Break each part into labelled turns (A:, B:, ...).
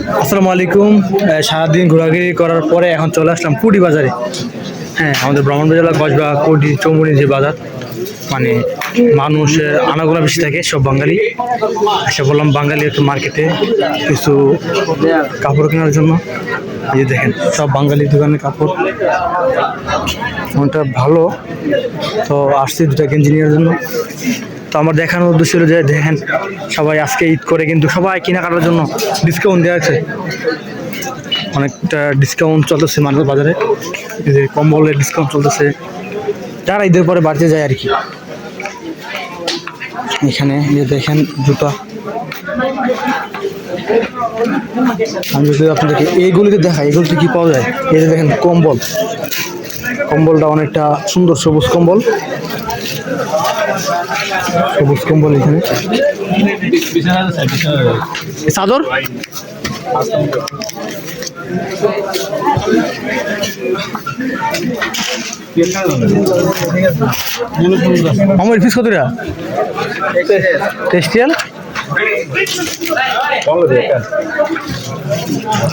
A: আসসালামু আলাইকুম। সারাদিন ঘোরাঘুরি করার পরে এখন চলে আসলাম কুটি বাজারে। হ্যাঁ, আমাদের ব্রাহ্মণবাড়িয়া জেলা কসবা কুটি চৌমুনি যে বাজার, মানে মানুষের আনাগোনা বেশি থাকে, সব বাঙালি। এসে বললাম বাঙালি একটু মার্কেটে কিছু কাপড় কেনার জন্য। এই যে দেখেন সব বাঙালি দোকানের কাপড়, মনটা ভালো। তো আসছি দুটা গেঞ্জি নেওয়ার জন্য। তো আমার দেখানোর উদ্দেশ্য ছিল যে দেখেন সবাই আজকে ঈদ করে কিন্তু সবাই কেনাকাটার জন্য ডিসকাউন্ট দেওয়া আছে, অনেকটা ডিসকাউন্ট চলতেছে মানুষ বাজারে। এই যে কম্বলের ডিসকাউন্ট চলতেছে, যারা ঈদের পরে বাড়তে যায় আর কি। এখানে যে দেখেন জুতা, আমি যদি আপনাদেরকে এইগুলিতে দেখাই এগুলিতে কি পাওয়া যায়। এই যে দেখেন কম্বল, কম্বলটা অনেকটা সুন্দর, সবুজ কম্বল, সবুজ কম্বল। এখানে চাদর আমার পিস কত টাকা? টেস্টিয়াল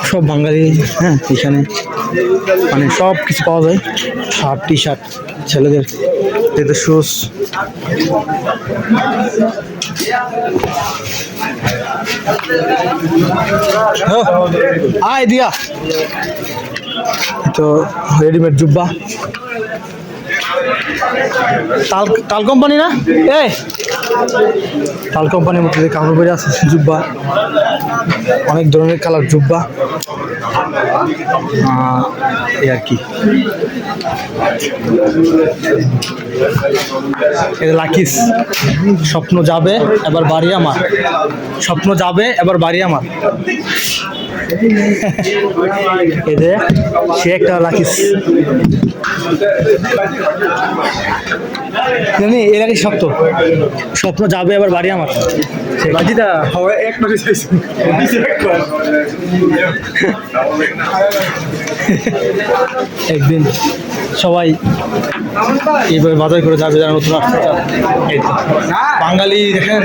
A: সব বাঙালি। হ্যাঁ, এখানে মানে সব কিছু পাওয়া যায়, শার্ট টি শার্ট, ছেলেদের লেদার শুজ। আয় দিয়া তো রেডিমেড জুব্বা, তাল তাল কোম্পানি না, এই তাল কোম্পানির মধ্যে কাপড় বেরিয়ে আছে জুব্বা, অনেক ধরনের কালার জুব্বা এই আর কি। লাকিস, স্বপ্ন যাবে এবার বাড়ি আমার, স্বপ্ন যাবে এবার বাড়ি আমার। এই যে সে একটা লাকিস, জানি এর আগে শক্ত, স্বপ্ন যাবে এবার বাড়ি আমার। সে বাজিটা এক মাসে একদিন সবাই এইভাবে বাজার করে যাবে যারা নতুন আসতে চান। এই তো বাঙালি দেখেন।